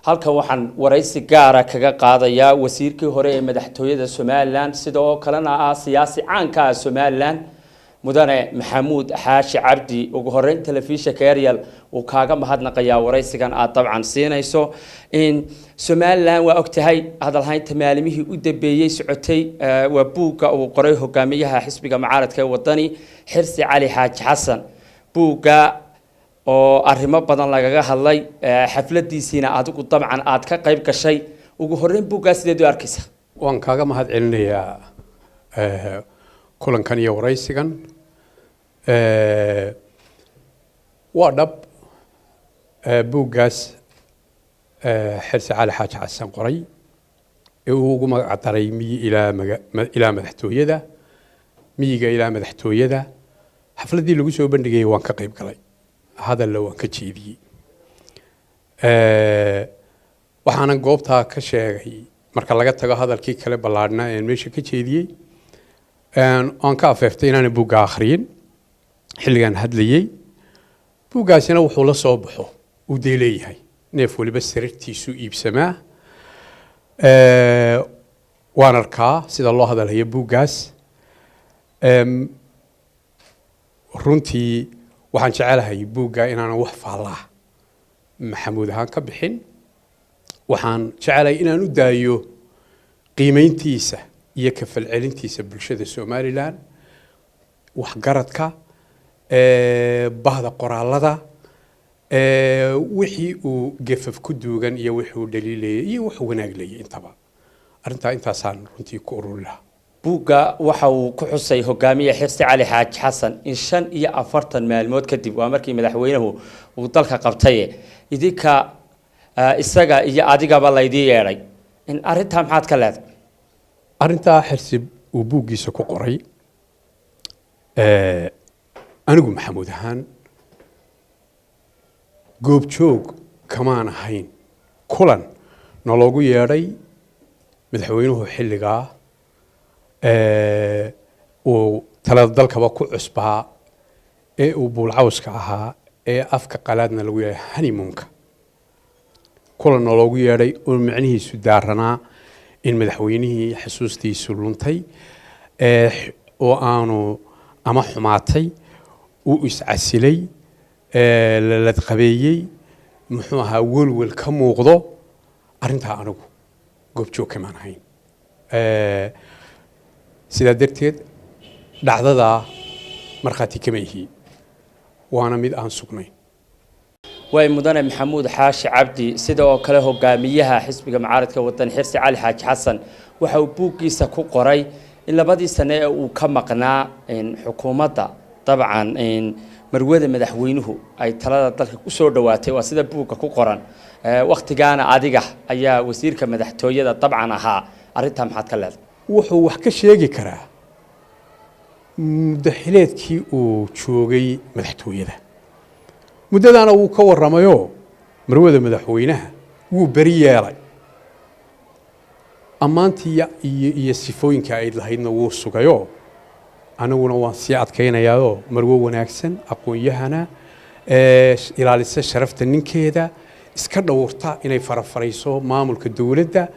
halkan waxaan waraysi gaara kaga qaadayaa wasiirkii hore ee madaxtooyada Soomaaliland sidoo kalena ah siyaasi caanka ah Soomaaliland mudane Maxamuud Xaashi Cabdi ugu horeyn telefishinka Ariel uu kaaga mahadnaqayaa waraysigan aad dabcan siinayso in Soomaaliland waa ogtahay hadalhaynta maalimihii u dambeeyay socotay waa buugga uu qoray hogaamiyaha xisbiga mucaaradka ee wadani Xirsi Cali Xaaji Xasan buugga oo arrimo badan lagaga hadlay xafladiisina adigu dabcan aad ka qayb gashay ugu horeyn buuggaas sideed u arkaysaa waan kaaga mahad celinayaa kulankan iyo waraysigan waa dhab buuggaas Xirsi Cali Xaaji Xasan qoray ee uu ugu magac daray miyi ilaa madaxtooyada miyiga ilaa madaxtooyada xafladii lagu soo bandhigay waan ka qayb galay hadal waan ka jeediyay waxaan goobta ka sheegay marka laga tago hadalkii kale balaadhna ee meesha ka jeediyay aan ka afeeftay inaan buugga akhriyin xilligan hadlayay buuggaasina wuxuu la soo baxo uu deeleeyahay neef waliba sirtiisu iibsamaa waan arkaa sida loo hadalhayo buuggaas runtii waxaan jecelahay buugga inaan wax faallaa maxamuud ahaan ka bixin waxaan jecelahay inaan u daayo qiimeyntiisa iyo ka falcelintiisa bulshada Soomaaliland waxgaradka bahda qoraalada wixii uu gefaf ku duugan iyo wixii uu dhaliilay iyo wax wanaag leeyahay intaba intaasaan runtii ku ururlaha buugga waxa uu ku xusay hogaamiye Xirsi Cali Xaaji Xasan in 45 maalmood kadib waa markii madaxweynuhu uu dalka qabtay idinka isaga iyo adigaba la idin yeeray in arinta maxaad ka leedahay arinta Xirsi uu buuggiisa ku qoray anigu maxamuud ahaan goobjoog kamaan ahayn kulan nologu yeeray madaxweynuhu xilligaa uu talada dalkaba ku cusbaa ee uu buulcawska ahaa ee afka qalaadna lagu yeeray honeymoonka kulan loogu yeeray oo macnihiisu daaranaa in madaxweynihii xasuustiisu luntay oo aanu ama xumaatay uu iscasilay la qabeeyay muxuu ahaa walwal ka muuqdo arinta anigu goobjoog kamaan ahayn sida darteed dhacdada marxaati kama yihi waana mid aan sugnayn way mudane Maxamuud Xaashi Cabdi sidoo kale hogaamiyaha xisbiga mucaaradka wadan Xirsi Cali Xaaji Xasan waxa uu buuggiisa ku qoray in labadii sano ee uu ka maqnaa in xukuumadda dabcan in marwada madaxweynuhu ay talada dalka ku soo dhawaatay waa sida buugga ku qoran waqtigaana adiga ayaa wasiirka madaxtooyada dabcan ahaa arinta maxaad ka leedahay wuxuu wax ka sheegi karaa muddaxileedkii uu joogay madaxtooyada muddadaana wuu ka warramayo marwada madaxweynaha wuu bari yeelay ammaantii iyo sifooyinka ay lahaydna wuu sugayo anaguna waan sii adkaynayaa marwo wanaagsan aqoon-yahana ilaalisa sharafta ninkeeda iska dhowrta inay farafarayso maamulka dawladda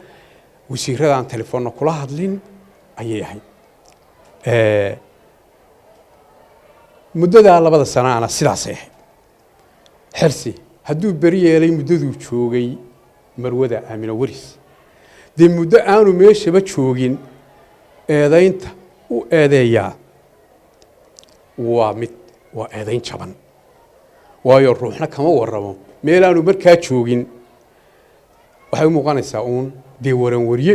wasiiradaan telefoonna kula hadlin ayay ahayd muddada labada sanaana sidaas ahayd Xirsi hadduu bari yeelay muddaduu joogay marwada Aamina Waris dee muddo aanu meeshaba joogin eedaynta u eedeeyaa waa eedayn jaban waayo ruuxna kama warramo meel aanu markaa joogin waxay u muuqanaysaa uun dee waranwaryo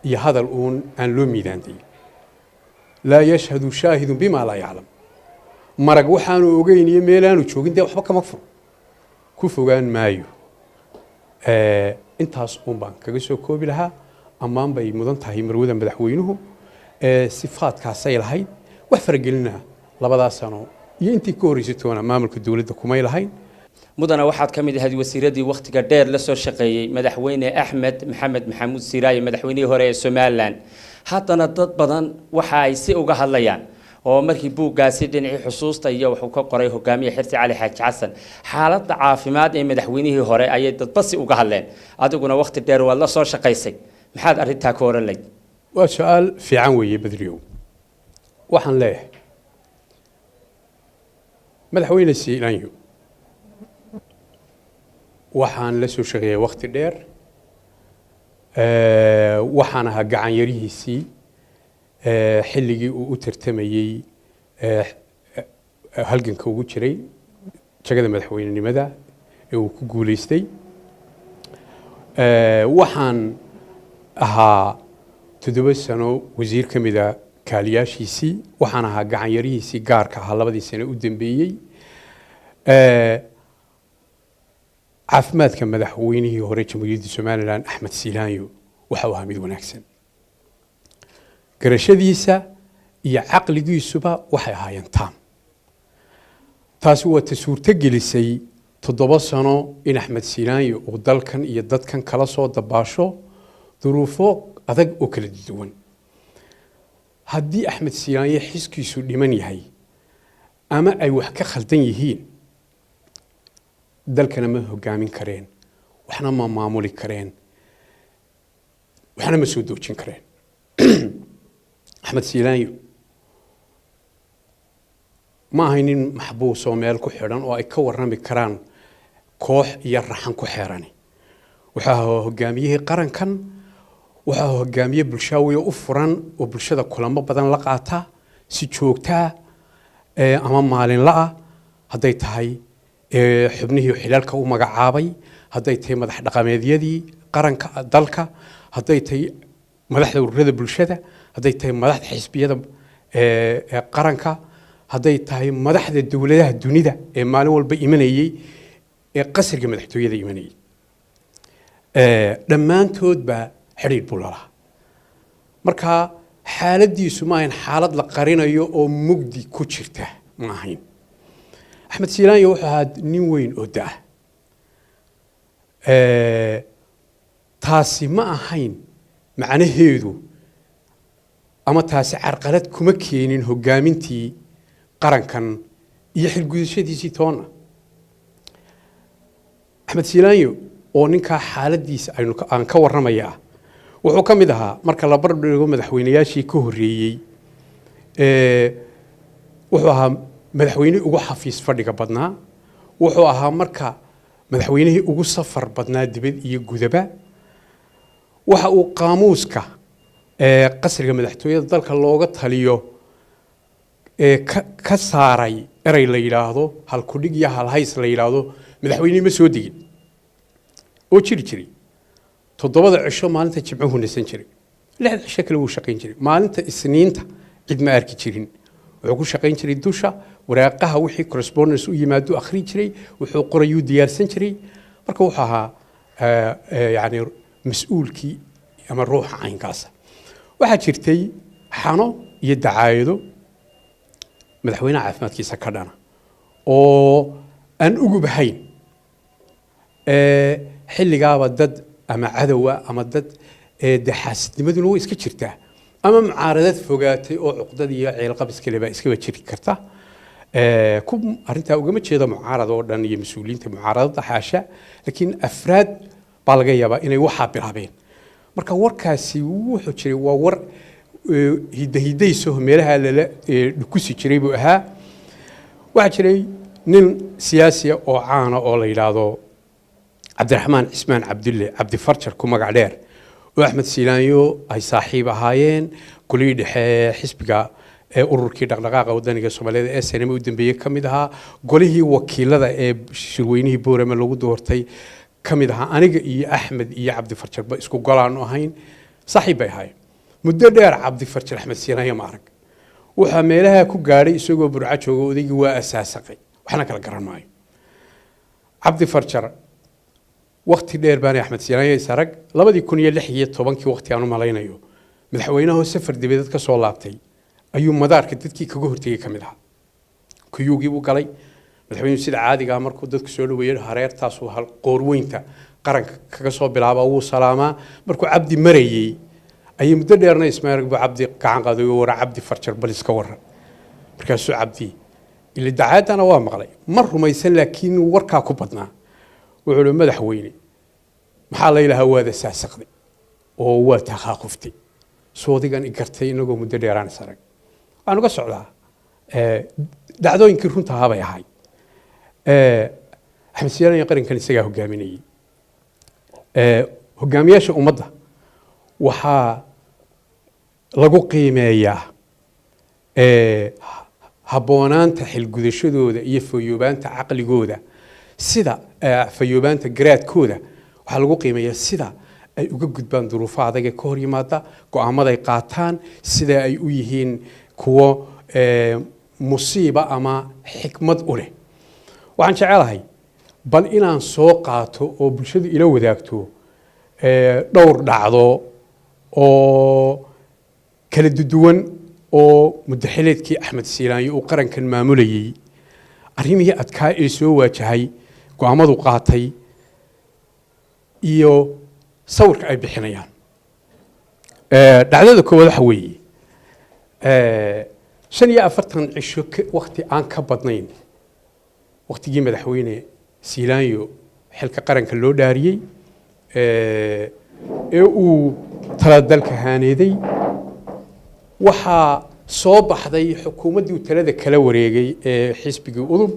iyo hadal uun aan loo miidaantay laa yashhadu shaahidun bimaa laa yaclam marag waxaanu ogeyn iyo meel aanu joogin dee waxba kama furo ku fogaan maayo intaas uun baan kaga soo koobi lahaa ammaan bay mudan tahay marwada madaxweynuhu sifaadkaasay lahayd wax faragelina labadaas sano iyo intii ka horeysay toona maamulka dawladda kumay lahayn mudana waxaad ka mid ahayd wasiiradii waqtiga dheer la soo shaqeeyay madaxweyne Axmed Maxamed Maxamuud Siiraaye madaxweynihii hore ee Soomaaliland haddana dad badan waxa ay si uga hadlayaan oo markii buuggaasi dhinacii xusuusta iyo wuxuu ka qoray hogaamiye xirsi cali xaaji xasan xaaladda caafimaad ee madaxweynihii hore ayay dadbasi uga hadleen adiguna waqti dheer waad la soo shaqaysay maxaad arrintaa ka oran lahayd waa su'aal fiican weeye Badriyow waxaan leeyahay madaxweyne Siilaanyo waxaan la soo shaqeeyay waqti dheer waxaan ahaa gacan yarihiisii xilligii uu u tartamayay halganka ugu jiray jagada madaxweynenimada ee uu ku guuleystay waxaan ahaa 7 sano wasiir ka mid ah kaaliyaashiisii waxaan ahaa gacan yarihiisii gaarka ahaa 2 sano u dambeeyay caafimaadka madaxweynihii hore jamhuuriyadda Soomaaliland Axmed Siilaanyo waxa uu ahaa mid wanaagsan garashadiisa iyo caqligiisuba waxay ahaayeen taasi waa suurto gelisay 7 sano in Axmed Siilaanyo uu dalkan iyo dadkan kala soo dabaasho duruufo adag oo kala duwan haddii Axmed Siilaanyo xiskiisu dhiman yahay ama ay wax ka khaldan yihiin dalkana ma hogaamin kareen waxna ma maamuli kareen waxna ma soo doojin kareen Axmed Siilaanyo ma ahaynin maxbuus oo meel ku xidhan oo ay ka warrami karaan koox iyo raxan ku xeeran waxa hogaamiyay qarankan waxa hogaamiye bulshaawi u furan oo bulshada kulamo badan la qaata si joogta ama maalin la haday tahay xubnihii xilaalka u magacaabay haday tahay madax dhaqameedyadii qaranka dalka haday tahay madaxda ururada bulshada haday tahay madaxda xisbiyada qaranka haday tahay madaxda dawladaha dunida ee maalin walba imanayay ee qasriga madaxtooyada imanayay dhammaantood baa xiriir bulala marka xaaladiisu ma ahayn xaalad la qarinayo oo mugdi ku jirta ma ahayn Axmed Siilaanyo wuxuu ahaa nin weyn oo daa taasi ma ahayn macnaheedu ama taasi carqalad kuma keenin hogaamintii qarankan iyo xilgudashadiisii toona Axmed Siilaanyo oo ninka xaaladiisa aan ka warramayaa wuxuu ka mid ahaa marka la barbardhigo madaxweynayaashii ka horeeyay wuxuu ahaa madaxweyne ugu xafiis fadhiga badnaa wuxuu ahaa marka madaxweynihii ugu safar badnaa dibad iyo gudaba waxa uu qaamuuska qasriga madaxtooyada dalka looga taliyo ka saaray eray la yiraahdo hal ku dhig iyo hal hays la yiraahdo madaxweyne ma soo digin oo jiri 7 cisho maalinta jimcuhu nasan jiray 6 cisho kale uu shaqeyn jiray maalinta isniinta cid ma arki jirin wuxuu ku shaqeyn jiray dusha waraaqaha wixii correspondence u yimaado akhri jiray wuxuu qorayuu diyaarsan jiray marka wuxuu ahaa yani mas'uulkii ama ruuxa aynkaas waxa jirtay xano iyo dacaayado madaxweynaha caafimaadkiisa ka dhana oo aan ugu bahayn xilligaaba dad ama cadowa ama dad daxaasnimaduna way iska jirtaa ama mucaaradad fogaatay oo cuqdad iyo ceel qabis kale ba iska jiri karta ku arinta uga ma jeedo mucaarad oo dhan iyo mas'uuliyiinta mucaaradada xaasha laakiin afraad baa laga yaabaa inay waxa bilaabeen marka warkaasi wuxuu jiray waa war hidayso meelaha la dhukusi jiray buu ahaa waxa jiray nin siyaasi oo caan oo la yiraahdo Cabdiraxmaan Cismaan Cabdi Farjar ku magac dheer oo Axmed Siilaanyo ay saaxiib ahaayeen kulii dhexe xisbiga ururkii dhaqdhaqaaqa wadaniga Soomaaliyeed ee SNM u dambeeyay kamid ahaa golihii wakiilada ee shirweynihii Boorama lagu doortay kamid ahaa aniga iyo Axmed iyo Cabdi Farjar ba isku golaan ahayn saaxiib bay ahaayeen muddo dheer Cabdi Farjar Axmed Siilaanyo ma arag waxa meelaha ku gaaray isagoo burca joogo odaygii waa asaasaqay waxna kala garan maayo Cabdi Farjar waqti dheer baan Axmed Siilaanyo sarag 2016 waqti aanu malaynayo madaxweynaha safar dibadda ka soo laabtay ayuu madaarka dadkii kaga hortagay kamid ah kuyuugii uu galay madaxweynuhu sida caadiga ah markuu dadku soo dhaweeyay hareertaas uu hal qoorweynta qaranka kaga soo bilaaba uu salaamaa markuu Cabdi marayay ay muddo dheerna Ismaaciil Cabdi gacan qaaday oo wara Cabdi Farjar bal iska waran markaasuu cabdi ila dacaadana waa maqlay mar rumaysan laakiin warkaa ku badnaa wuxuu yidhi madaxweyne maxaa la ilahaa waada saasaqday oo waa takhaquftay soodigan i gartay inagoo muddo dheeraan isarag waxaan uga socdaa dhacdooyinkii runta ahaa bay ahay axmed siyaad qarankan isagaa hogaaminayay hogaamiyaasha ummadda waxaa lagu qiimeeyaa habboonaanta xilgudashadooda iyo fayoobaanta caqligooda sida fayoobaanta garaadkooda waxaa lagu qiimeeyaa sida ay uga gudbaan duruufaha adag ee ka hor yimaada go'aamaday qaataan sida ay u yihiin kuwo musiiba ama xikmad u leh waxaan jecelahay bal inaan soo qaato oo bulshadu ila wadaagto dhowr dhacdo oo kala duwan oo muddaxileedkii axmed siilaanyo uu qarankan maamulayay arrimihii adkaa ee soo waajahay go'aamadu qaatay iyo sawirka ay bixinayaan dhacdada koowaad waxa weeye 45 cisho waqti aan ka badnayn waqtigii madaxweyne siilaanyo xilka qaranka loo dhaariyay ee uu tala dalka haaneeday waxaa soo baxday xukuumaddii talada kala wareegay ee xisbigii udub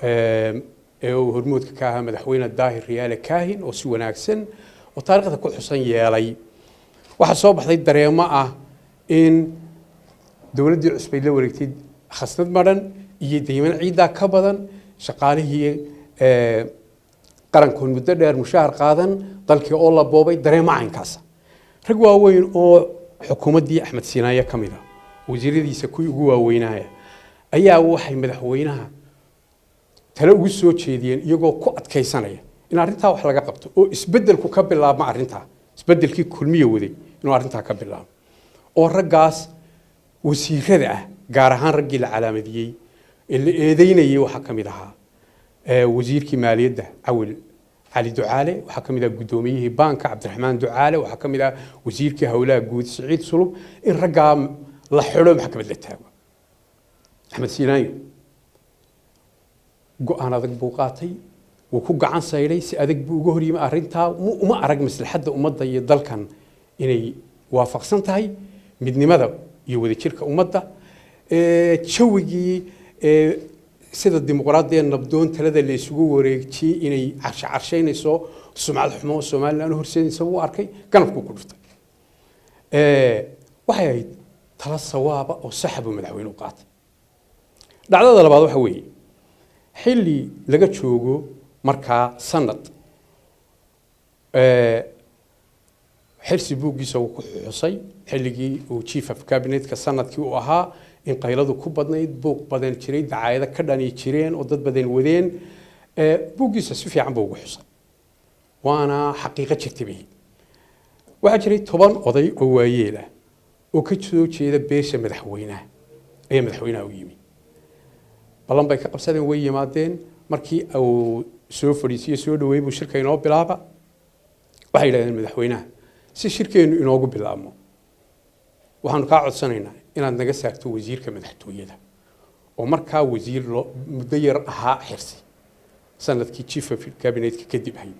ee uu hormoodka ka ahaa madaxweyne daahir riyaale kaahin oo si wanaagsan oo taariikhda ku xusan yeelay waxaa soo baxday dareemo ah in dowladdii cusbay la wareegtay khasnad madhan iyo deyman ciiddaa ka badan shaqaalihii qarankoon muddo dheer mushaahar qaadan dalkii oo la boobay dareemo caynkaasa rag waaweyn oo xukuumaddii axmed siinaaye ka mid ah wasiiradiisa kuwii ugu waaweynaya ayaa waxay madaxweynaha tale ugu soo jeediyeen iyagoo ku adkaysanaya in arrintaa wax laga qabto oo isbeddelku ka bilaabma arrintaa isbeddelkii kulmiye waday inuu arrintaa ka bilaabo oo raggaas wasiirada ah gaar ahaan raggii la calaamadiyey ee la eedeynayay waxaa ka mid ahaa wasiirkii maaliyadda cawil علي دعالة وحكم إذا قدوميه بانك عبد الرحمن دعالة وحكم إذا وزير كهولاء جود سعيد صلب الرقم لحلو محكمة للتهوى أحمد سيناي جو أنا ذك بوقاتي وكوج عن سيري سأذك بوجهري ما أرنتها وما أرق مثل حد أمضى يضل كان إني وافق سنتهاي بدني ماذا يودي شركة أمضى تشوجي سيد الديمقراطية النبضون ثلاثة اللي يسوقوا وريكتي إني عشرين يسوا سمع الحماة الصومال لأنه هرسين يسووا أركي كانوا في كل فتا. وحيد ثلاث صواب أو سحبوا مدحوين وقات. دعنا ذا بعض حوي. حلي لقت شوقو مركا سند. حرسي بوجي سوق حصي حلي وشيف في كابينت كسند كيو أها إن قيلادو كوبادنيد بوق بدن جري دعايده كداني جيرين oo dad badan wadeen buugiisa si fiican buu ugu xusay waana xaqiiqo jirtay waxa jiray 10 oday oo waayeela oo ka soo jeeda beesha madaxweynaha ay madaxweynaha u yimi balan bay ka qabsadeen way yimaadeen markii uu soo fadhiisay soo dhaweey buu shirka inoo bilaaba waxay yiraahdeen madaxweynaha si shirkeenu inoogu bilaabmo waxaan ka codsanaynaa inaad naga saarto wasiirka madaxtooyada oo markaa wasiir muddo yar ahaa xirsi sanadkii chief of cabinet kadib hay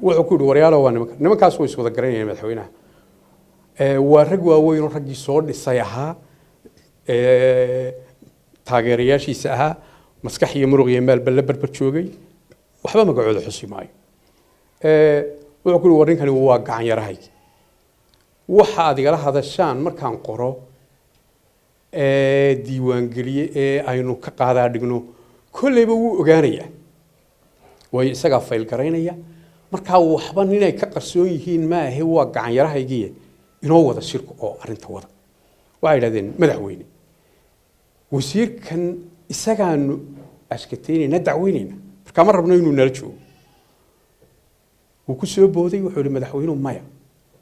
wuxuu ku yiri waryaalo waa nimankaas way iswada garanayeen madaxweynaha waa rag waaweyn oo raggii soo dhisay ahaa taageerayaashiisa ahaa maskax iyo muruq iyo meel bal barbar joogay waxba magacooda xusi maayo wuxuu ku yiri warninkani waa gacan yarahay waxa adigala hadashaan markaan qoro diiwaan geliye ee aynu ka qaadaa dhigno kullayba wuu ogaanaya way isaga fayl gareynaya marka waxba ninay ka qarsoon yihiin ma ahe waa gacan yarahaygiye inoo wada shirku oo arinta wada waxay yiraahdeen madaxweyne wasiirkan isagaanu ashkateynayna dacweynayna marka ma rabno inuu nala joogo wuu ku soo booday wuxuu yiri madaxweynuhu maya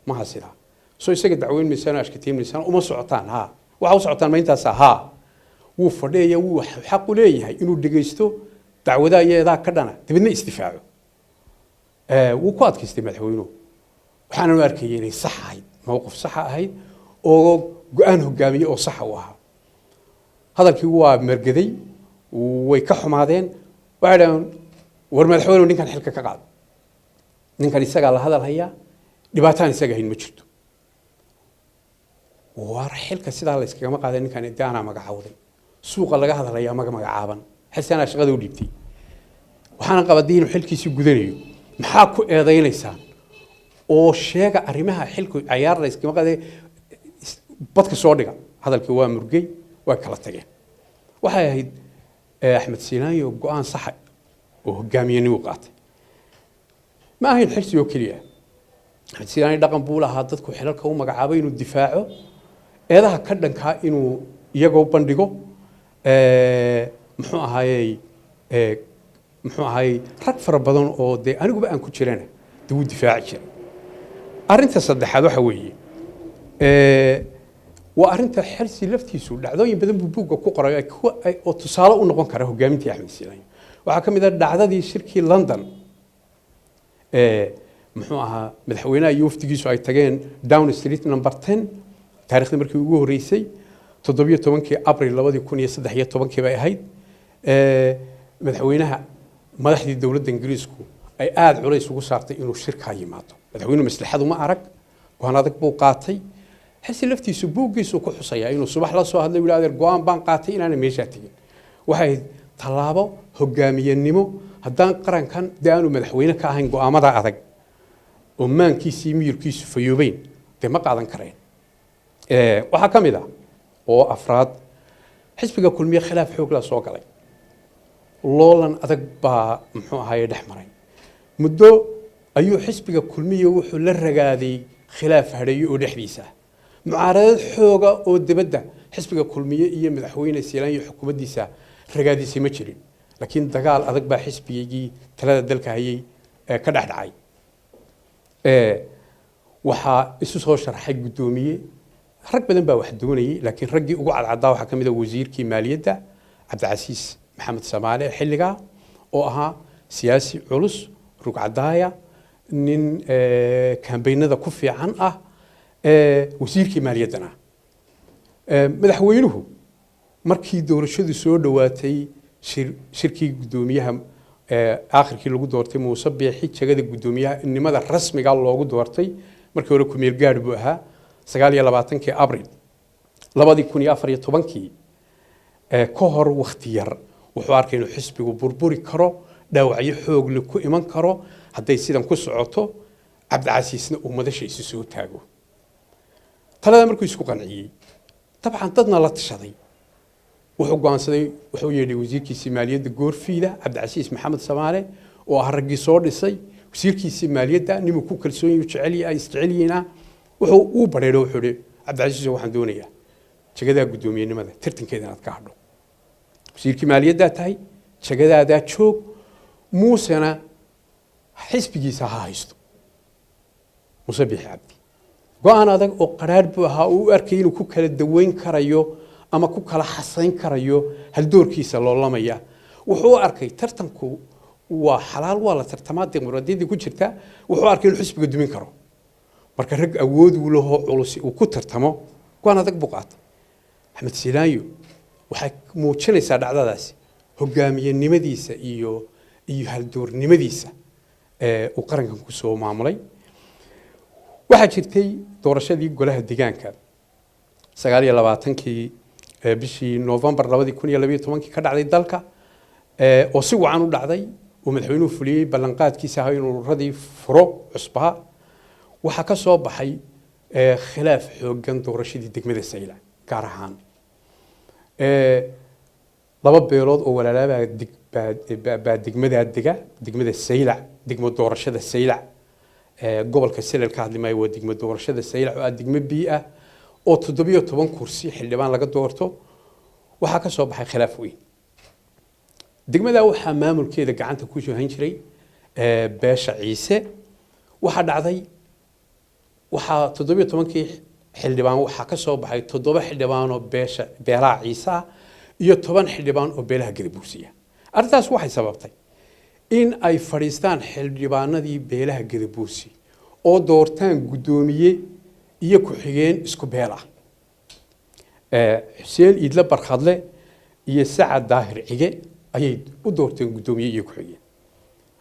ma hasidaa soo isaga dacweyn miisaan ashkateyn miisaan uma socotaan ha waxa u socotaan ma intaas ha wuu fadhiya wuu xaq u leeyahay inuu dhageysto dacwada iyada ka dhana dibadna istifaaco wuu ku adkaystay madaxweynuhu waxaan u arkayay inay sax ahayd mowqif sax ahayd oo go-aan hogaamiye oo sax u ahaa hadalkii waa margaday way ka xumaadeen waxay dhahaan war madaxweynuhu ninkan xilka ka qaado ninkan isagaa la hadal hayaa dhibaataan isaga hayn ma jirto war xilka sidaa la iskagama qaaday ninkan idaanaa magacawday suuqa laga hadlayaa magacaaban xilsanaa shaqada u dhiibtay waxaan qabadii inuu xilkiisa gudanayo maxaa ku eedaynaysaa oo sheega arrimaha xilku ciyaar la iskama qaaday badka soo dhiga hadalkii waa murgay waa kala tageen waxay ahayd axmed siinaanyo go-aan sax oo hogaamiyenimo qaatay ma ahayn xilsi oo keliya axmed siinaanyo dhaqan buu lahaa dadku xilalka u magacaabay inuu difaaco eedaha ka dhankaa inuu iyagoo bandhigo muxuu ahaayey rag fara badan oo dee aniguba aan ku jirana dee wuu difaaci jiray arrinta saddexaad waxa weeye waa arrinta xilsi laftiisu dhacdooyin badan buu buugga ku qoray oo tusaale u noqon kara hogaamintii axmed siinaanyo waxaa ka mid ah dhacdadii shirkii london muxuu ahaa madaxweynaha iyo wafdigiisu ay tageen down street number 10 taariikhdii markii ugu horeysay 17 abril 2013 bay ahayd madaxweynaha madaxdii dowladda ingiriisku ay aad culays ugu saartay inuu shirka yimaado madaxweynuhu maslaxadu ma arag go'aan adag buu qaatay xilsi laftiisu buuggiisu ku xusaya inuu subax la soo hadlay wiilaadeer go'aan baan qaatay inaan meesha tagin waxay talaabo hogaamiyenimo haddaan qarankan daanu madaxweyne ka ahayn go'aamada adag oo maankiisii miyirkiisu fayoobeyn dee ma qaadan kareen waxaa ka mid ah oo afraad xisbiga kulmiye khilaaf xoog la soo galay loolan adag baa muxuu ahaayey dhex maray muddo ayuu xisbiga kulmiye wuxuu la ragaaday khilaaf hadheeyo oo dhexdiisa mucaaradad xooga oo dibadda xisbiga kulmiye iyo madaxweyne siilaan iyo xukuumaddiisa ragaadiisay ma jirin laakiin dagaal adag baa xisbigii talada dalka hayay ka dhex dhacay waxaa isu soo sharxay guddoomiye rag badan baa wax doonayay laakiin raggii ugu cadcadaa waxaa ka mid ah wasiirkii maaliyadda cabdicasiis maxamed samaale xilligaa oo ahaa siyaasi culus rugcadaaya nin kambeynada ku fiican ah wasiirkii maaliyaddana madaxweynuhu markii doorashadu soo dhowaatay shirkii guddoomiyaha aakhirkii lagu doortay muuse biixi jagada guddoomiyahanimada rasmiga loogu doortay markii hore kumeel gaadh buu ahaa 29 abril 2014 ka hor waqti yar wuxuu arkay inuu xisbigu burburi karo dhaawacyo xoog leh ku iman karo hadday sidan ku socoto cabdicasiisna uu madasha isu soo taago talada markuu isku qanciyey dabcan dadna la tashaday wuxuu go'aansaday wuxuu yeedhay wasiirkiisii maaliyadda goorfiida cabdicasiis maxamed samaale oo ah raggii soo dhisay wasiirkiisii maaliyadda nimuu ku kalsoon yahay jecel yahay isjecel yihiina wuxuu u bareeray wuxuu yidhi cabdicasiis waxaan doonayaa jagadaa guddoomiyenimada tartankeeda inaad ka hadho wasiirkii maaliyaddaa tahay jagadaadaa joog muusena xisbigiisa ha haysto muuse biixi cabdi go'aan adag oo qaraar buu ahaa uu u arkay inuu ku kala daweyn karayo ama ku kala xasayn karayo haldoorkiisa loolamaya wuxuu arkay tartanku waa xalaal waa la tartamaa dimuqraadiyadda ku jirta wuxuu arkay inuu xisbiga dumin karo marka rag awood u laho culus uu ku tartamo go'aan adag buu qaatay axmed siinaanyo waxay muujinaysaa dhacdadaasi hogaamiyenimadiisa iyo haldoornimadiisa uu qarankan ku soo maamulay waxaa jirtay doorashadii golaha deegaanka 29 bishii November 2012 ka dhacday dalka oo si wacan u dhacday oo madaxweynuhu fuliyay ballanqaadkiisa ahaa inuu ururadii furo cusbaha waxaa ka soo baxay khilaaf xoogan doorashadii degmada Sayla gaar ahaan laba beelood oo walaalaha baa degmada Sayla degmo doorashada Sayla gobolka Seleal ka hadlimay waa degmo doorashada Sayla oo degmo bii'a oo 17 kursi xildhibaan laga doorto waxa ka soo baxay khilaaf weyn degmada waxa maamulkeeda gacanta ku soo hayn jiray beesha Ciise waxa dhacday waxa 17 xildhibaan waxa ka soo baxay 7 xildhibaan oo beelaha Ciise iyo 10 xildhibaan oo beelaha Gadabuursiya arrintaas waxay sababtay in ay fariistaan xildhibaanadii beelaha Gadabuursi oo doortaan guddoomiye iyo ku xigeen isku beel ah xuseen iidla barkhadle iyo sacad daahir cige ayay u doorteen guddoomiye iyo ku-xigeen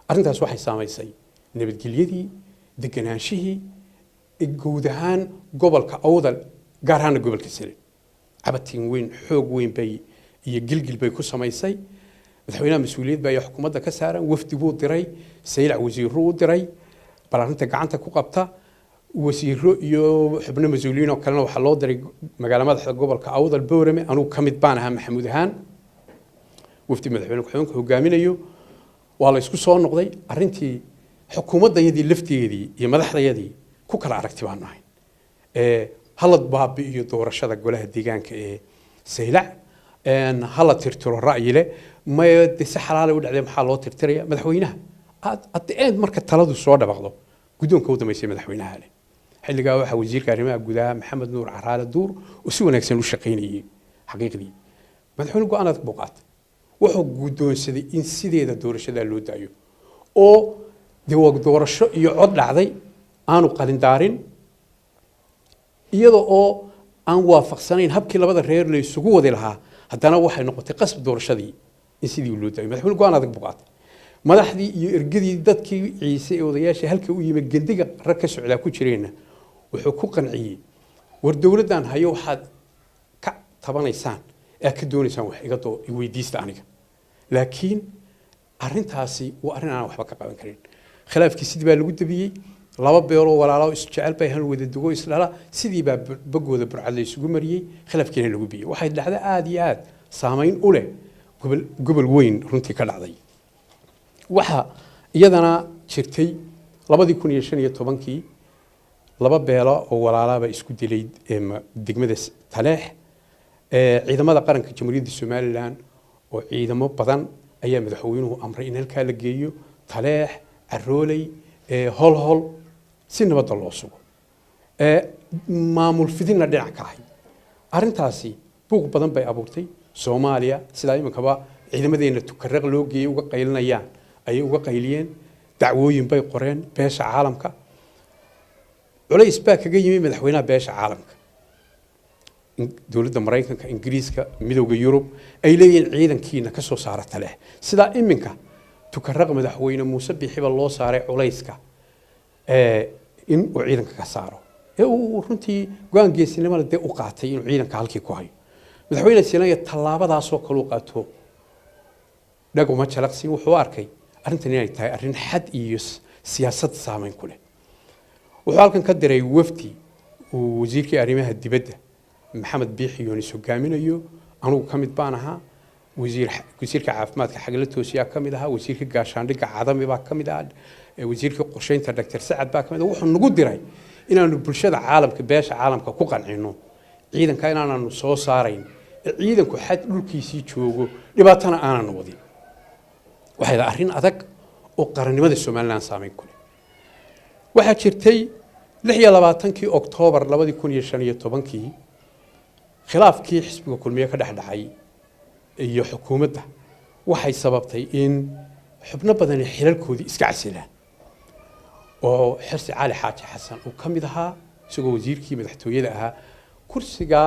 arrintaas waxay saamaysay nabadgelyadii deganaanshihii guud ahaan gobolka awdal gaar ahaana gobolka sare cabatiin weyn xoog weyn bay iyo gilgil bay ku samaysay madaxweynaha mas-uuliyad baa xukuumadda ka saaran wafdi buu diray saylac wasiirro u diray bal arrinta gacanta ku qabta wasiirro iyo xubno mas-uuliyiin oo kalena waxaa loo diray magaala madaxda gobolka awdal boorame anugu ka mid baan ahaa maxamuud ahaan wafdi madaxweyne ku-xigeenka hogaaminayo waa la isku soo noqday arrintii xukuumaddayadii lafteedii iyo madaxdayadii ku kala aragti baan nahay halad baabi iyo doorashada golaha deegaanka ee saylac hala tirtiro ra'yi leh maya de si xalaale u dhacday maxaa loo tirtiraya madaxweynaha ad marka taladu soo dhabaqdo guddoonka u dambeysay madaxweynaha leh xilligaa waxaa wasiirka arrimaha gudaha maxamed nuur caraale duur oo si wanaagsan u shaqaynayay xaqiiqdii madaxweyne go-aan adag buu qaatay wuxuu guddoonsaday in sideeda doorashada loo daayo oo de waa doorasho iyo cod dhacday aanu qalindaarin iyada oo aan waafaqsanayn habkii labada reer la isugu wadi lahaa haddana waxay noqotay qasb doorashadii in sidii loo daayo madaxweyne go-aan adag buu qaatay madaxdii iyo ergadii dadkii ciise ee odayaasha halka u yimid gendiga rag ka socdaa ku jireenna wuxuu ku qanciyey war dowladdan hayo waxaad ka tabanaysaan ee ka doonaysaan wax iga weydiista aniga laakiin arrintaasi waa arrin aan waxba ka qaban karin khilaafkii sidii baa lagu dabiyey laba beeloo walaalo isjecel bay hal wada dugo isdhala sidii baa bagooda burcad la isugu mariyey khilaafkiina lagu biyey waxay dhacda aada iyo aada saamayn u leh gobol weyn runtii ka dhacday waxaa iyadana jirtay 2015 laba beelo oo walaalaaba isku dilay degmada Taleex ciidamada qaranka Jamhuuriyadda Soomaaliland oo ciidamo badan ayaa madaxweynuhu amray in halka la geeyo Taleex Arooley holhol si nabad loo sugo maamul fidina dhinac ka ahay arrintaasi buuq badan bay abuurtay Soomaaliya sida imankaba ciidamadeena tukaraq loo geeyay uga qaylinayaan ayay uga qayliyeen dacwooyin bay qoreen beesha caalamka culays baa kaga yimi madaxweynaha beesha caalamka dowladda Mareykanka Ingiriiska midowga Yurub ay leeyihiin ciidankiina ka soo saara Taleex sida iminka tukaraq madaxweyne Muuse Bixiba loo saaray culayska in uu ciidanka ka saaro uu runtii go'aan geesinimo leh u qaatay in ciidanka halkii ku hayo madaxweyne Siinaaya tallaabadaas oo kale u qaato dhaguma jalaqsi wuxuu arkay arrintan inay tahay arrin xad iyo siyaasad saameyn ku leh wuxuu halkan ka diray wafdi uu wasiirka arrimaha dibadda maxamed biixi yoonis hogaaminayo anugu ka mid baan ahaa wasiirka caafimaadka xagla toosiya ka mid ahaa wasiirka gaashaandhigga cadami baa ka mid ahaa wasiirka qorsheynta Dr. Sacad baa ka mid wuxuu nagu diray inaanu bulshada caalamka beesha caalamka ku qancino ciidanka inaanu soo saarayn ciidanku xad dhulkiisii joogo dhibaatana aanan wadin waxay arrin adag oo qarannimada Soomaaliland saameyn ku leh waxa jirtay 26 Oktoobar 2015 khilaafkii xisbiga kulmiye ka dhaxdhacay iyo xukuumadda waxay sababtay in xubno badan xilalkoodii iska casilaan oo xirsi cali xaaji xasan uu ka mid ahaa isagoo wasiirkii madaxtooyada ahaa kursiga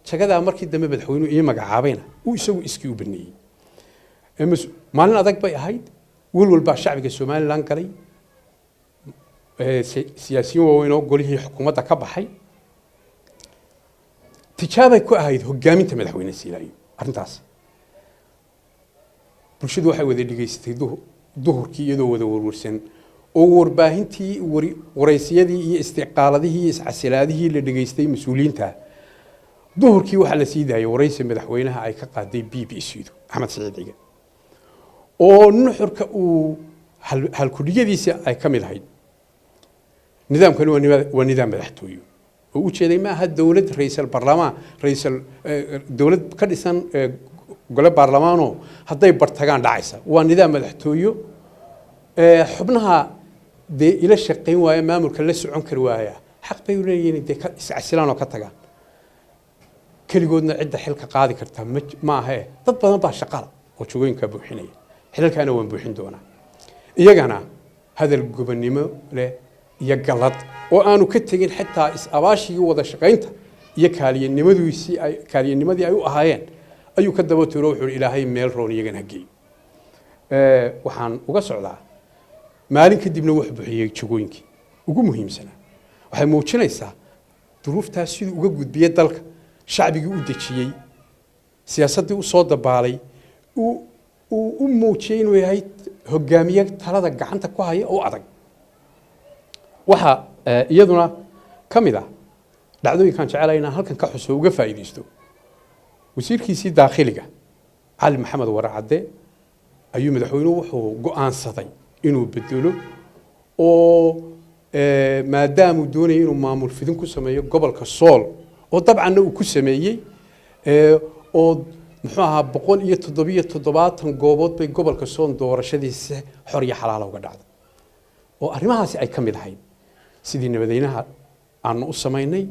jagada markii dambe madaxweynuhu iyo magacaabayna uu isagu iskii u baneeyay maalin adag bay ahayd walba shacbiga Soomaaliland galay siyaasiyiin waaweyn oo golihii xukuumadda ka baxay tijaabay ku ahayd hogaaminta madaxweyne Siinaaya arrintaas bulshadu waxay wada dhigaystay duhurkii iyadoo wada warwarsan oo warbaahintii wareysiyadii iyo istiqaaladihii iyo iscasilaadihii la dhigaystay mas'uuliyiinta duhurkii waxa la sii daayay wareysi madaxweynaha ay ka qaaday BBC-du Axmed Saciid Ciga oo nuxurka uu halkudhigadiisa ay ka mid ahayd nidaamkan waa nidaam madaxtooyo oo u jeeday ma aha dawlad ra'iisul baarlamaan dawlad ka dhisan gole baarlamaano hadday bartagaan dhacaysa waa nidaam madaxtooyo xubnaha de ila shaqeyn waaya maamulka la socon kar waaya xaq bay u leeyihiin de ka iscasilaan oo ka tagaan kaligoodna cidda xilka qaadi karta ma aha dad badan baa shaqala oo jogooyinka buuxinaya xilalkaana waan buuxin doonaa iyagana hadal gobonnimo leh iyo galad oo aanu ka tagin xitaa is-abaashigii wada shaqaynta iyo kaaliyanimadii ay u ahaayeen ayuu ka daba tuuro wuxuu ilaahay meel roon iyagana geey waxaan uga socdaa maalin kadibna wax buuxiyay jagooyinkii ugu muhiimsanaa waxay muujinaysaa duruuftaas siduu uga gudbiyay dalka shacbigii u dejiyey siyaasaddii u soo dabaalay u muujiyey inuu yahay hogaamiye talada gacanta ku haya oo adag waxa iyaduna ka mid ah dhacdooyinkan jecelahay inaan halkan ka xuso uga faa'iidaysto wasiirkiisii daakhiliga cali maxamed waracadde ayuu madaxweynuhu wuxuu go'aansaday inuu bedelo oo maadaamuu doonayay inuu maamul fidin ku sameeyo gobolka sool oo dabcanna uu ku sameeyey oo muxuu ahaa 177 goobood bay gobolka sool doorashadiisa xor iyo xalaal uga dhacday oo arrimahaasi ay ka mid ahayd sidii nabadaynaha aanu u samaynay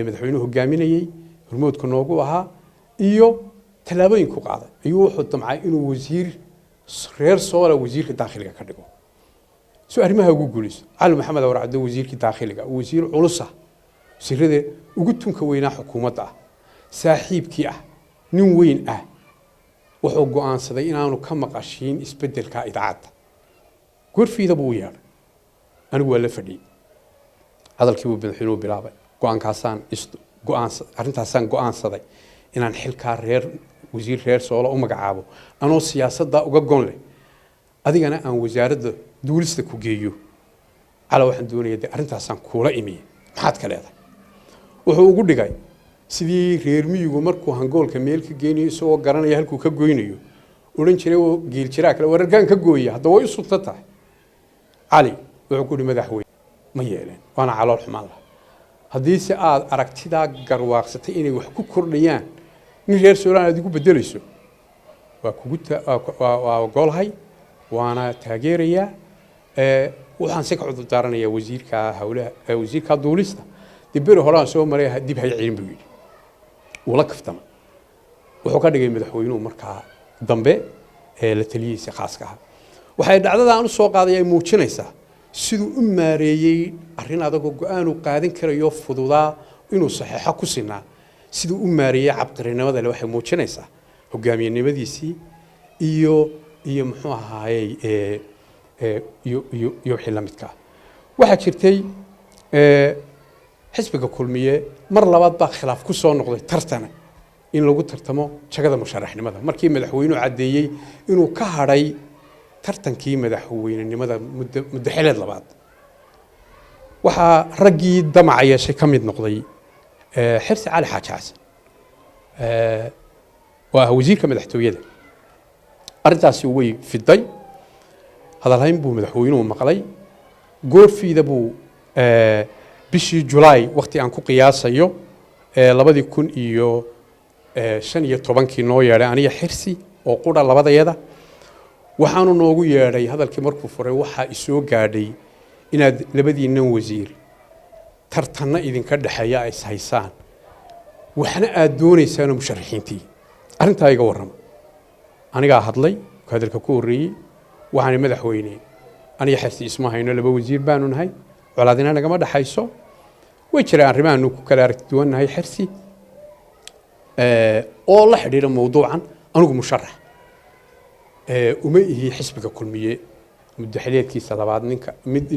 madaxweynuhu hogaaminayay hormoodka noogu ahaa iyo tallaabooyin ku qaaday ayuu wuxuu damcay inuu wasiir reer soola wasiirka daakhiliga ka dhigo soo arrimaha ugu guulayso cali maxamed warcadde wasiirka daakhiliga wasiir culus ah wasiirada ugu tunka weynaa xukuumadda ah saaxiibkii ah nin weyn ah wuxuu go'aansaday inaanu ka maqashiin isbeddelka idaacadda gorfiida buu u yeedhay anigu waa la fadhiyey hadalkii buu madaxweynuhu bilaabay arrintaasaan go'aansaday inaan xilkaa wasiir reer soola u magacaabo anoo siyaasadda uga gon leh adigana aan wasaaradda duulista ku geeyo cala waxaan doonaya dee arrintaasaan kuula imiye maxaad ka leedahay wuxuu ugu dhigay sidii reer miyigu markuu hangoolka meel ka geynayo isagoo garanaya halkuu ka goynayo odhan jiray oo geel jiraa kale wararkaan ka gooya hadda way u sunta tahay cali wuxuu ku yidhi madaxweyne ma yeeleen waana calool xumaan laha haddiise aad aragtidaa garwaaqsatay inay wax ku kordhayaan nin reer soolaan aad igu beddelayso waa ogolahay waana taageerayaa waxaan si ka cudur daaranayaa wasiirka duulista dib beri horaan soo maray dib hay cilin buu yidhi wala kaftama wuxuu ka dhigay madaxweynuhu markaa dambe la taliyihiisa khaaska ah waxay dhacdada aan u soo qaaday ay muujinaysaa siduu u maareeyey arrin adagoo go'aan uu qaadan karayo fududaa inuu saxeexo ku sinaa siduu u maareeyey cabqirinimada le waxay muujinaysaa hogaamiyenimadiisii iyo muxuu ahaayey iyo wixii la midka ah waxaa jirtay xisbiga kulmiye mar labaad baa khilaaf ku soo noqday tartana in lagu tartamo jagada musharaxnimada markii madaxweynuhu caddeeyey inuu ka hadhay tartankii madaxweynenimada muddo xileed labaad waxaa raggii damaca yeeshay ka mid noqday xirsi cali xaaji xasan oo ah wasiirka madaxtooyada arrintaasi way fiday hadalhayn buu madaxweynuhu maqlay goorfiida buu bishii julaay waqti aan ku qiyaasayo 2015 noo yeedhay aniga xirsi oo qudha labadayada waxaanu noogu yeedhay hadalkii markuu furay waxaa isoo gaadhay inaad labadiinnan wasiir tartanna idinka dhexeeya ay ishaysaan waxna aad doonaysaanoo musharaxiintii arrintaa iga warrama anigaa hadlay hadalka ku horreeyey waxaana madaxweyne aniga xirsi isma hayno laba wasiir baanu nahay colaadina nagama dhaxayso way jiraan arrimahaanu ku kala aragti duwannahay xirsi oo la xidhiidha mawduucan anigu musharax uma ihi xisbiga kulmiye muddo xileedkiisa labaad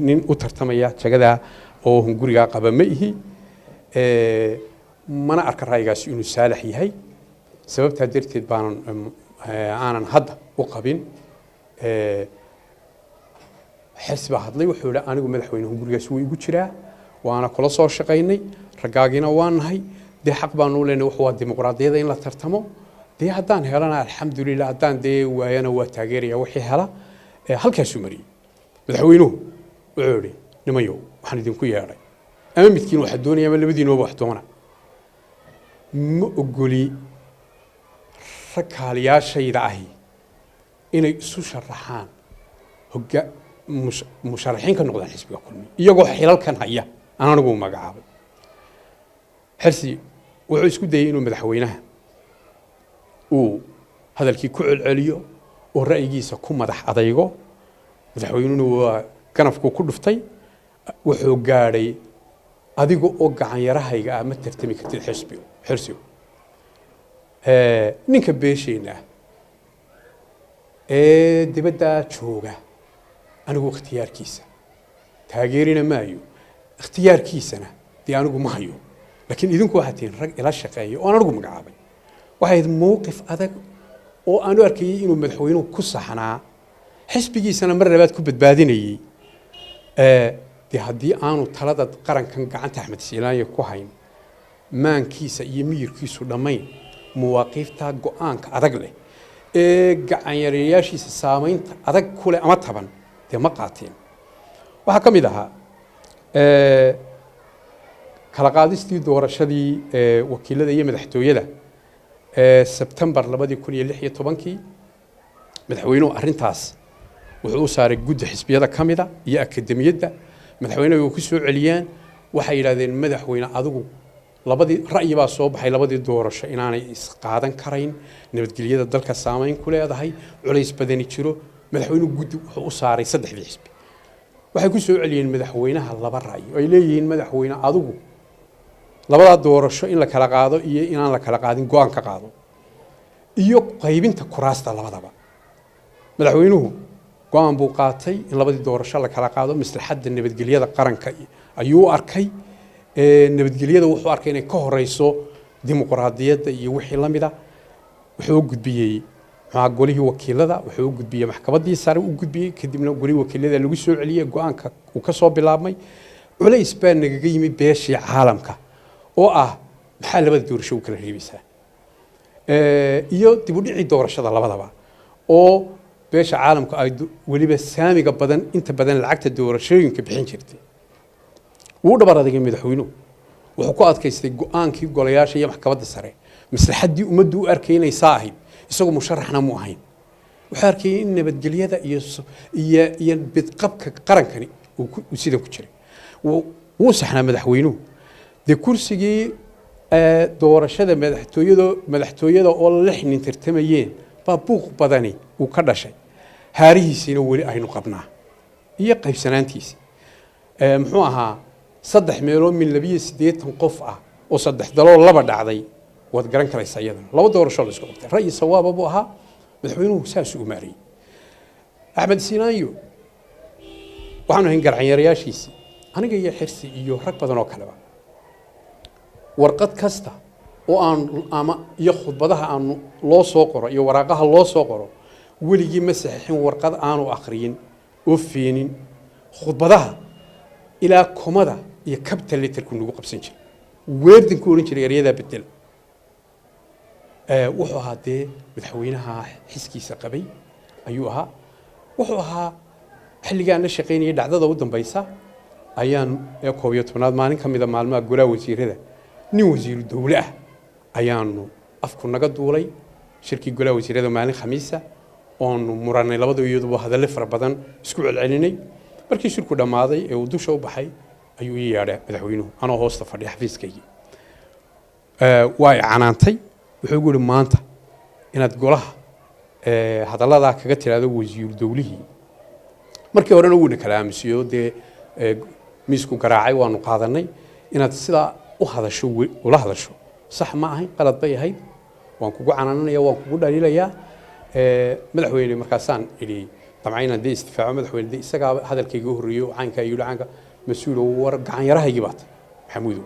nin u tartamaya jagadaa oo hungurigaa qaba ma ihi mana arka ra'yigaasi inuu saalax yahay sababtaa darteed aanan hadda u qabin xirsi baa hadlay wuxuu yidhi anigu madaxweyne hungurigaasi wuu igu jiraa waana kula soo shaqaynay raggaagiina waa nahay dee xaq baanu leenahay wuxuu waa dimuqraadiyada in la tartamo dee haddaan helana alxamdulilah haddaan dee waayana waa taageeraya wixii hela halkaasuu mariyey madaxweynuhu wuxuu yidhi nimayow waxaan idinku yeedhay ama midkiin waxaad doonaya ama labadiinuba wax doona ma ogoli rag kaaliyaashayda ahi inay isu sharaxaan musharaxiin ka noqdaan xisbiga kulmiye iyagoo xilalkan haya aan anigu magacaabay xirsi wuxuu isku dayay inuu madaxweynaha uu hadalkii ku celceliyo oo ra'yigiisa ku madax adaygo madaxweynuhuna waa ganafku ku dhuftay wuxuu gaadhay adiga oo gacan yarahayga ah ma tartami kartid xirsiyo ninka beeshayna dibadda jooga anigu ikhtiyaarkiisa taageerina maayo ikhtiyaarkiisana dee anigu ma hayo laakiin idinku waxaad tihiin rag ila shaqeeya oo aan anigu magacaabay waxay ahayd mowqif adag oo aanu arkayay inuu madaxweynuhu ku saxnaa xisbigiisana mar labaad ku badbaadinayay dee haddii aanu talada qarankan gacanta axmed siilaanya ku hayn maankiisa iyo miyirkiisu dhammayn mawaaqiifta go-aanka adag leh ee gacanyareeyaashiisa saamaynta adag ku leh ama taban dee ma qaateen waxaa ka mid ahaa kala qaadistii doorashadii wakiilada iyo madaxtooyada sebtembar 2016 madaxweynuhu arrintaas wuxuu u saaray guddi xisbiyada ka mida iyo akademiyadda madaxweynuhu way ku soo celiyaan waxay yidhaahdeen madaxweyne adigu labadii ra'yi baa soo baxay labadii doorasho inaanay isqaadan karayn nabadgelyada dalka saamayn ku leedahay culays badani jiro madaxweynuhu guddi wuxuu u saaray saddexdii xisbi waxay ku soo celiyeen madaxweynaha laba ra'yi ay leeyihiin madaxweyne adigu labadaa doorasho in la kala qaado iyo inaan la kala qaadin go-aan ka qaado iyo qaybinta kuraasta labadaba madaxweynuhu go-aan buu qaatay in labadii doorasho la kala qaado maslaxadda nabadgelyada qaranka ayuu u arkay nabadgelyada wuxuu arkay inay ka horeyso dimuqraadiyadda iyo wixii la mida wuxuu u gudbiyey maxaa golihii wakiilada wuxuu u gudbiyey maxkamaddii sare u gudbiyey kadibna golihii wakiilada lagu soo celiyey go-aanka uu ka soo bilaabmay culays baa nagaga yimi beeshii caalamka oo ah maxaa labada doorasho u kala reebaysaa iyo dib u dhicii doorashada labadaba oo beesha caalamku ay weliba saamiga badan inta badan lacagta doorashooyinka bixin jirtay wuu dhabar adeegay madaxweynuhu wuxuu ku adkaystay go-aankii golayaasha iyo maxkamadda sare maslaxaddii ummaddu u arkaynaysaa ahayd isagoo musharaxna mu ahayn wuxuu arkayay in nabadgelyada iyo bidqabka qarankani uu sidan ku jiray wuu saxnaa madaxweynuhu dee kursigii doorashada madaxtooyada oo 6 nin tartamayeen baa buuq badani uu ka dhashay haarihiisiina weli aynu qabnaa iyo qaybsanaantiisa muxuu ahaa 3 meelood min 82 qof ah oo 3 daloo laba dhacday waad garan karaysaa iyadana laba doorasho la isku qabtay ra'yi sawaaba buu ahaa madaxweynuhu saas u maariyay axmed siinaanyo waxaanu hayn garcanyareyaashiisii aniga iyo xirsi iyo rag badan oo kaleba warqad kasta oo aan ama iyo khudbadaha aan loo soo qoro iyo waraaqaha loo soo qoro weligii ma saxiixin warqad aanu akhriyin oo feenin khudbadaha ilaa komada iyo capital letterku nagu qabsan jiray weerdin ku oran jiray ereyada bedel wuxuu ahaa dee madaxweynaha xiskiisa qabay ayuu ahaa wuxuu ahaa xilligaan la shaqaynayay dhacdada u dambaysa ayaan 11 maalin ka mid ah maalmaha golaha wasiirada nin wasiiru dawle ah ayaanu afku naga duulay shirkii golaha wasiirada maalin khamiisa oonu muranay labada iyaduba hadallo fara badan isku celcelinay markii shirku dhamaaday ee uu dusha u baxay ayuu ii yeedhay madaxweynuhu anoo hoosta fadhiya xafiiskaygii way canaantay wuxuu yiri maanta inaad golaha hadallada kaga tiraado wasiiru dawlihii markii horena uu kala aaminsiyo dee miisku garaacay waanu qaadanay inaad sidaa u hadasho ula hadasho صح ما هي قلت بي هيد وان كوكو عنانيا وان كوكو دليليا مدحويني مركاسان إلي طبعا دي استفاع مدحويني دي سقى هذا الكيجو هريو عنك يقول عنك مسؤول ورق عن يراها يجيبات حمودو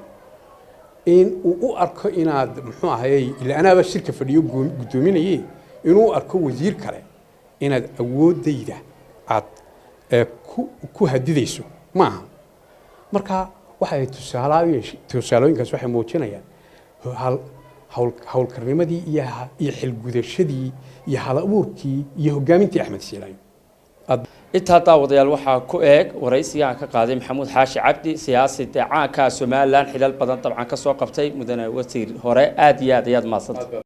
إن وأركو إن هذا محوها هي اللي أنا بالشركة في اليوم قدومين إيه إنه أركو وزير كله إن هذا أود ديده عاد كو هديديسو معه مركا waxay tusaalooyinkaas waxay muujinayaan hawlkarnimadii iyo xilgudashadii iyo hal-abuurkii iyo hogaamintii axmed siilaanyo intaa daawadayaal waxaa ku eeg waraysiga aan ka qaaday maxamuud xaashi cabdi siyaasi caanka Soomaaliland xilal badan dabcan ka soo qabtay mudane wasiir hore aad iyo aad mahadsantahay